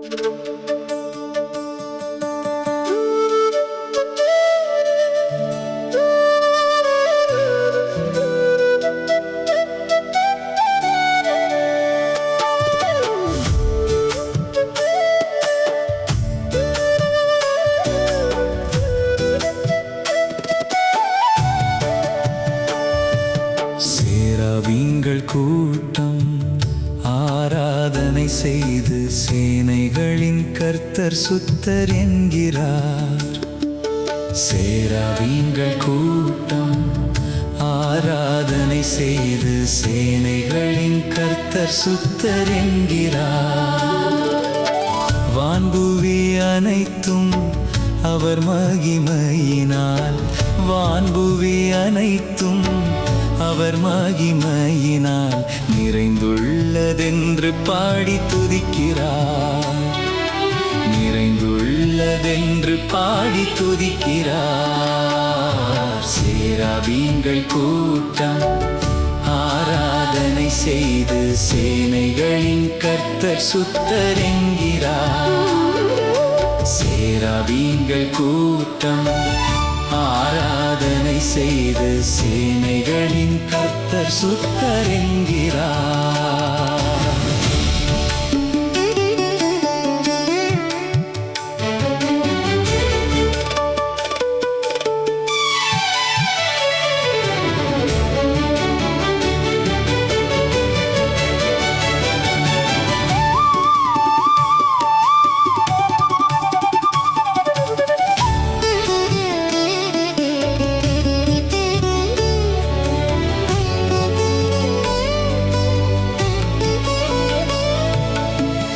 சேராபீன்கள் கூட்டம் ஆராதனை செய்து சேனைகளின் கர்த்தர் சுத்தர் என்கிறார். சேராபீன்கள் கூட்டம் ஆராதனை செய்து சேனைகளின் கர்த்தர் சுத்தர் என்கிறார். வான்புவி அனைத்தும் அவர் மகிமையினால், வான்புவி அனைத்தும் அவர் மகிமையினால் நிறைந்துள்ளதென்று பாடி துதிக்கிறார். நிறைந்துள்ளதென்று பாடி துதிக்கிறார். சேராபீன்கள் கூட்டம் ஆராதனை செய்து சேனைகளின் கர்த்தர் சுத்தர் என்கிறார். சேராபீன்கள் கூட்டம் ஆராதனை செய்து சேனைகளின் கர்த்தர் சுத்தர் என்கிறார்.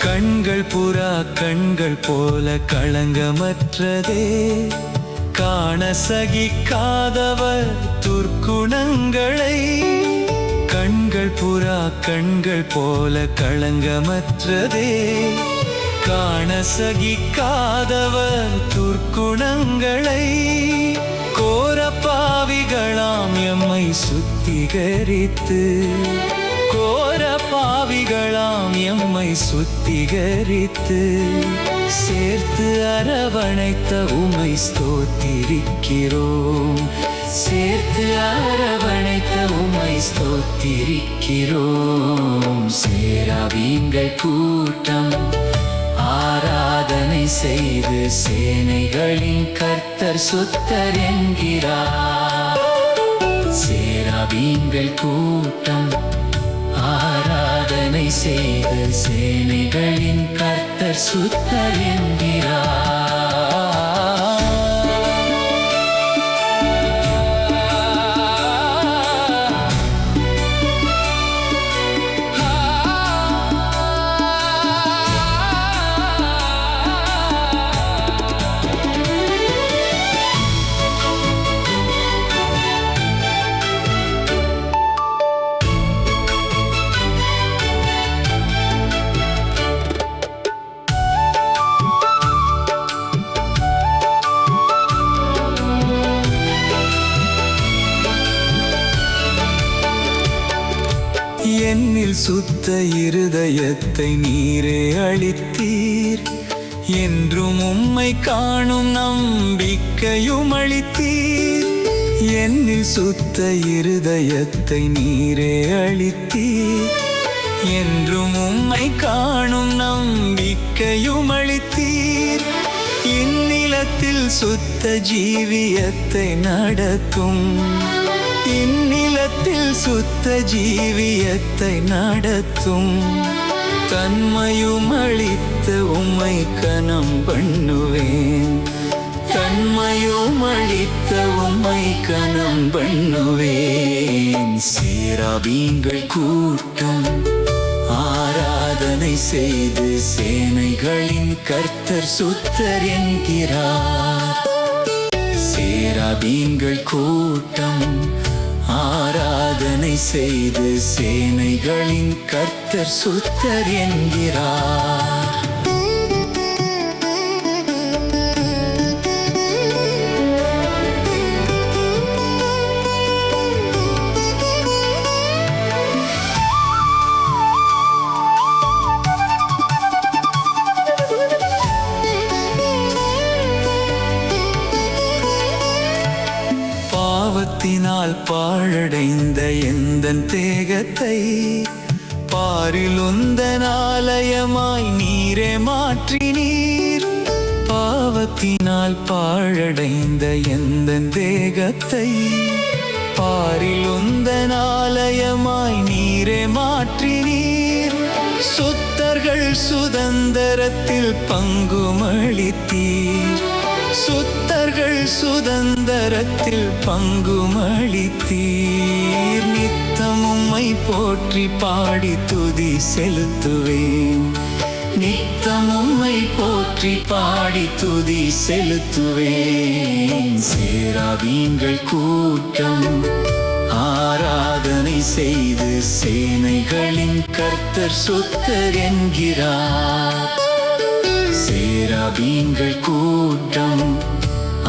கண்கள் புறா கண்கள் போல களங்கமற்றதே, காண சகிக்காதவர் துர்க்குணங்களை. கண்கள் புறா கண்கள் போல களங்கமற்றதே, காண சகிக்காதவர் துர்க்குணங்களை. கோர பாவிகளாம் எம்மை சுத்திகரித்து, கோர பாவிகளாம் எம்மை சுத்திகரித்து சேர்த்து அரவணைத்த உம்மை ஸ்தோத்திரிக்கிறோம். சேர்த்து அரவணைத்த உம்மை ஸ்தோத்திரிக்கிறோம். சேராபீன்கள் கூட்டம் ஆராதனை செய்து சேனைகளின் கர்த்தர் சுத்தர் என்கிறார். சேராபீன்கள் கூட்டம் ஆராதனை செய்து சேனைகளின் கர்த்தர் சுத்தர் என்கிறார். என்னில் சுத்த இருதயத்தை நீரே அளித்தீர், என்றும் உம்மை காணும் நம்பிக்கையும் அளித்தீர். என்னில் சுத்த இருதயத்தை நீரே அளித்தீர், என்றும் உம்மை காணும் நம்பிக்கையும் அளித்தீர். இந்நிலத்தில் சுத்த ஜீவியத்தை நடத்தும், இந்நிலத்தில் சுத்த ஜீவியத்தை நடத்தும். தன்மையும் அளித்த உம்மை கனம் பண்ணுவேன், தன்மையும் அளித்த உம்மை கனம் பண்ணுவேன். சேராபீன்கள் கூட்டம் ஆராதனை செய்து சேனைகளின் கர்த்தர் சுத்தர் என்கிறார். சேராபீன்கள் கூட்டம் ஆராதனை செய்து சேனைகளின் கர்த்தர் சுத்தர் என்கிறார். பாழடைந்த எந்தன் தேகத்தை பாரில் உந்தன் ஆலயமாய் நீரே மாற்றினீர். பாவத்தினால் பாழடைந்த எந்தன் தேகத்தை பாரில் உந்தன் ஆலயமாய் நீரே மாற்றினீர். சுத்தர்கள் சுதந்தரத்தில் பங்குமளித்தீர். சுத்தர்கள் சுதந்தரத்தில் பங்குமளித்தீர். நித்தம் உம்மை போற்றி பாடி துதி செலுத்துவேன். நித்தம் உம்மை போற்றி பாடி துதி செலுத்துவேன். சேராபீன்கள் கூட்டம் ஆராதனை செய்து சேனைகளின் கர்த்தர் சுத்தர் என்கிறார். சேராபீன்கள் கூட்டம்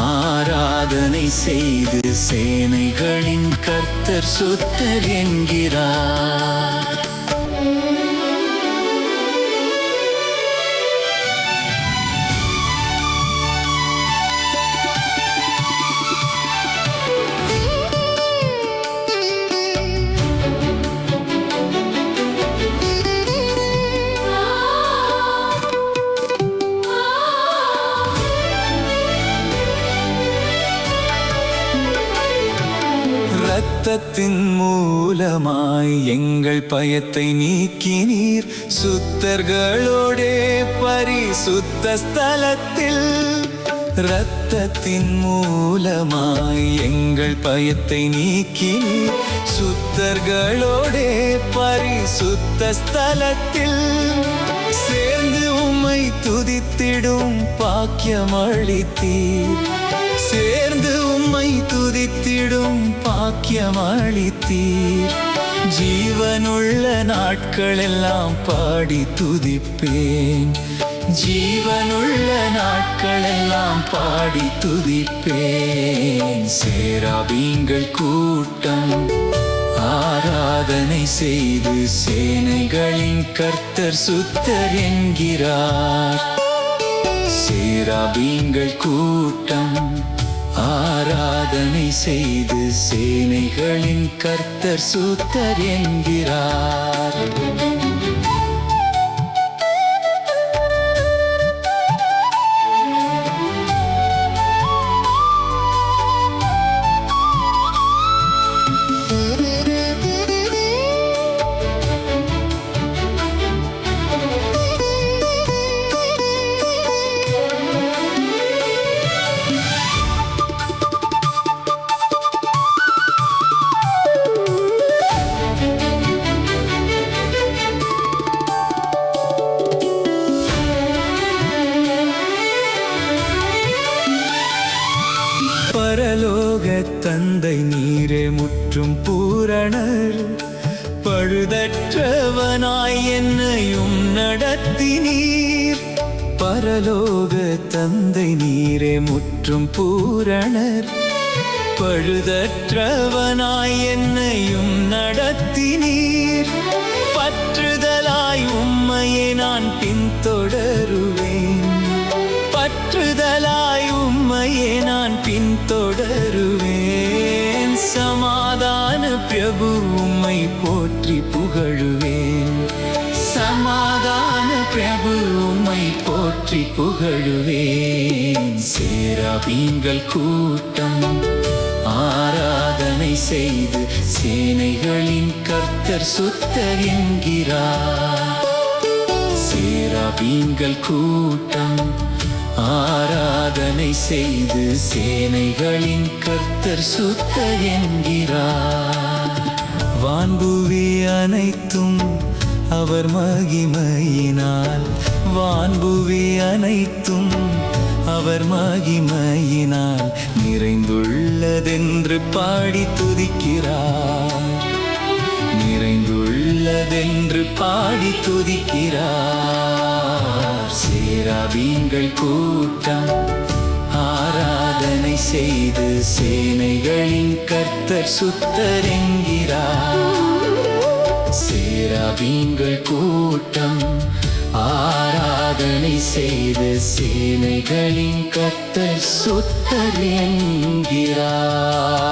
ஆராதனை செய்து சேனைகளின் கர்த்தர் சுத்தர் என்கிறார். இரத்தத்தின் மூலமாய் எங்கள் பயத்தை நீக்கினீர். சுத்தர்களோடே பரிசுத்த ஸ்தலத்தில் இரத்தத்தின் மூலமாய் எங்கள் பயத்தை நீக்கினீர். சுத்தர்களோடே பரிசுத்த ஸ்தலத்தில் சேர்ந்து உம்மை துதித்திடும் பாக்கியமளித்தீர். சேர்ந்து உம்மை துதித்திடும் பாக்கியமளித்தீர். ஜீவனுள்ள நாட்களெல்லாம் பாடி துதிப்பேன். ஜீவனுள்ள நாட்களெல்லாம் பாடி துதிப்பேன். சேராபீன்கள் கூட்டம் ஆராதனை செய்து சேனைகளின் கர்த்தர் சுத்தர் என்கிறார். சேராபீன்கள் கூட்டம் ஆராதனை செய்து சேனைகளின் கர்த்தர் சுத்தர் என்கிறார். பரலோக தந்தை நீரே முற்றும் பூரணர். பழுதற்றவனாய் என்னையும் நடத்தினீர். பரலோக தந்தை நீரே முற்றும் பூரணர். பழுதற்றவனாய் என்னையும் நடத்தினீர். பற்றுதலாய் உம்மையே நான் பின்தொடருவேன். பற்றுதலாய் உம்மையே நான் பின்தொடருவேன். சமாதான பிரபு உம்மை போற்றி புகழுவேன். சமாதான பிரபு உம்மை போற்றி புகழுவேன். சேராபீன்கள் கூட்டம் ஆராதனை செய்து சேனைகளின் கர்த்தர் சுத்தர் என்கிறார். சேராபீன்கள் கூட்டம் ஆராதனை செய்து சேனைகளின் கர்த்தர் சுத்தர் என்கிறார். வான்புவி அனைத்தும் அவர் மகிமையினால். வான்புவி அனைத்தும் அவர் மகிமையினால் நிறைந்துள்ளதென்று பாடி துதிக்கிறார். நிறைந்துள்ளதென்று பாடி துதிக்கிறார். சேராபீன்கள் கூட்டம் ஆராதனை செய்து சேனைகளின் கர்த்தர் சுத்தர் என்கிறார். சேராபீன்கள் கூட்டம் ஆராதனை செய்து சேனைகளின் கர்த்தர் சுத்தர் என்கிறார்.